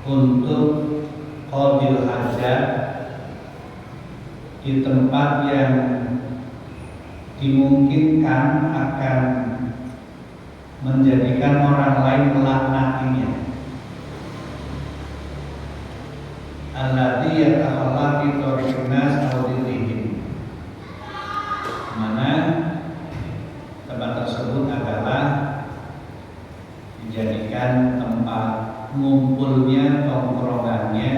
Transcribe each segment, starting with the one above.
untuk qadil hajat di tempat yang dimungkinkan akan menjadikan orang lain melaknatinya. Alladzi yatakhalla fi thariqin nas aw dhillihim. Mana tempat tersebut adalah dijadikan tempat ngumpulnya, tongkrongannya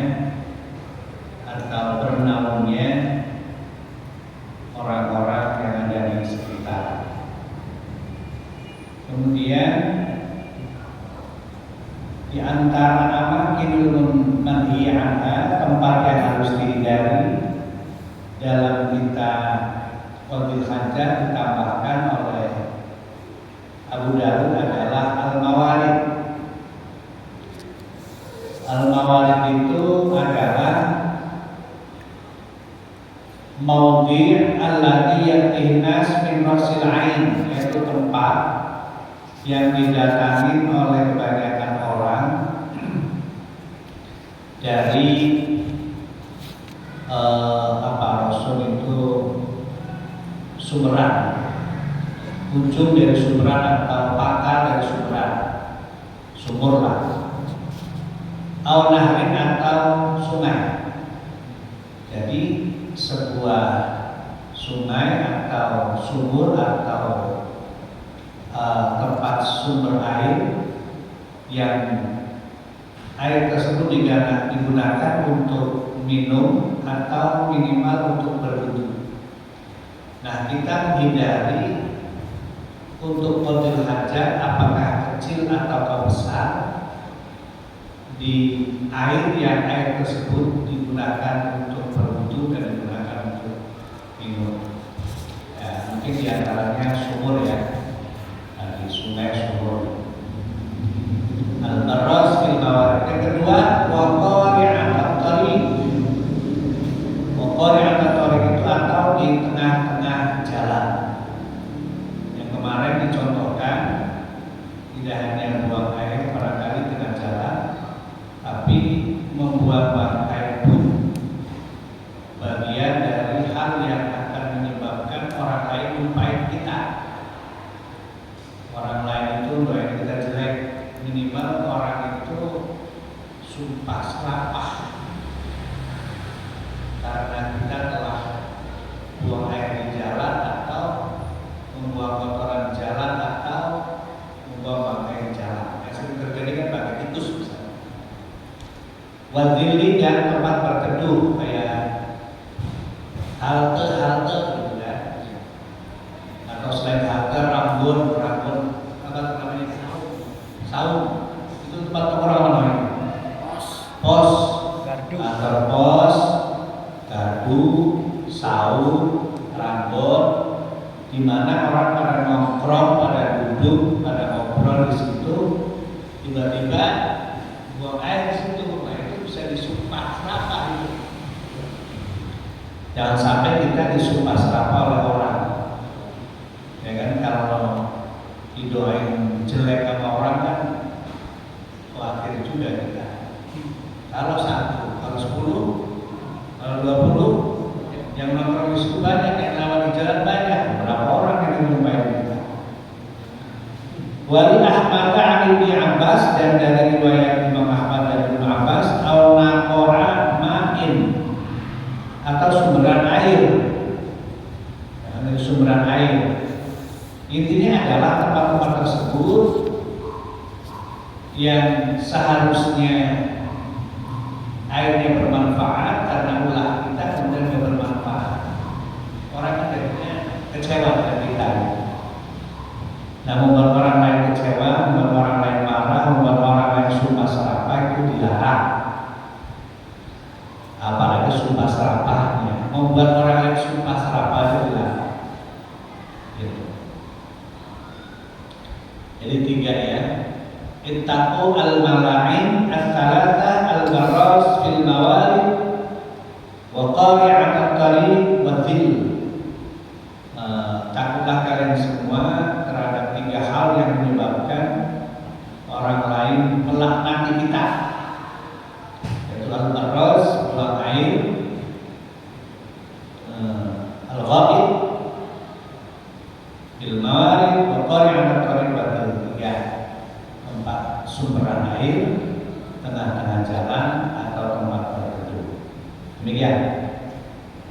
atau bernaungnya orang-orang yang ada di sekitar. Kemudian di antara amakinul manhi'anha, tempat yang harus dihindari dalam kita qadil hajat ditambahkan oleh Abu Dawud adalah al-mawalid. Al-mawalid itu adalah maudhi' alladhi yatihi nas min rasil ain, yaitu tempat yang didatangi oleh kebanyakan orang dari Rasul itu sumberan, ujung dari sumberan atau pakar dari sumberan, sumur lah, atau nahrin atau sungai. Jadi sebuah sungai atau sumur atau tempat sumber air yang air tersebut digunakan untuk minum atau minimal untuk berwudu. Nah, kita menghindari untuk qadil hajat, apakah kecil atau besar, di air yang air tersebut digunakan untuk berwudu dan digunakan untuk minum. Ya, mungkin diantaranya sumur ya, di sungai sumur. Al-barras fil mawari. Yang kedua, waqari'at at-tariq. Waqari'at at-tariq itu atau di tengah-tengah jalan. Yang kemarin dicontohkan tidak hanya buang air barangkali tengah jalan, tapi membuang bangkai pun bagian dari hal yang akan menyebabkan orang lain lupain kita. Orang lain itu doain kita jelek, minimal orang itu sumpah serapah karena kita telah buang air di jalan atau membuang kotoran di jalan atau membuang bangkai di jalan. Yang sering terjadi kan bangkai tikus misalnya. Wadili dan tempat berteduh kayak halte gitu kan, atau selain halte rambun apa namanya, saung itu tempat tongkrongan namanya, pos atau pos, gardu, saung, rambut, di mana orang pada nongkrong, pada duduk, pada ngobrol di situ, tiba-tiba buang air di situ. Bisa disumpah serapah itu. Jangan sampai kita disumpah serapah oleh orang. Ya kan, kalau didoain jelek sama orang kan khawatir juga kita. Kalau 1, kalau 10, kalau 20, yang nongkrong di situ banyak, yang lewat di jalan banyak. Berapa orang yang menyumpahin kita? Wali Ahmad an Ibnu Abbas, dan dari riwayat Imam Ahmad dan Ibnu Abbas, au naqora ma'in atau sumberan air. Dari sumberan air. Intinya adalah tempat-tempat tersebut yang seharusnya airnya bermanfaat karena ulah kita, kemudian tidak bermanfaat. Orang kan jadinya kecewa dengan kita. Nah, membuat orang lain kecewa, membuat orang lain marah, membuat orang lain sumpah serapah itu dilarang. Apalagi sumpah serapahnya, membuat orang lain sumpah serapah itu dilarang. Gitu. Jadi 3 ya. Ittaqu al-mala'in as-salata al-barras fil mawalid wa qari'at at-tariq wa dhil. Takutlah kalian semua terhadap 3 hal yang menyebabkan al-arras, buang air, al-ghaib, bil-mawarid, wa qari'an tariqatil, ya, tempat sumberan air, tengah-tengah jalan atau tempat tertentu. Demikian.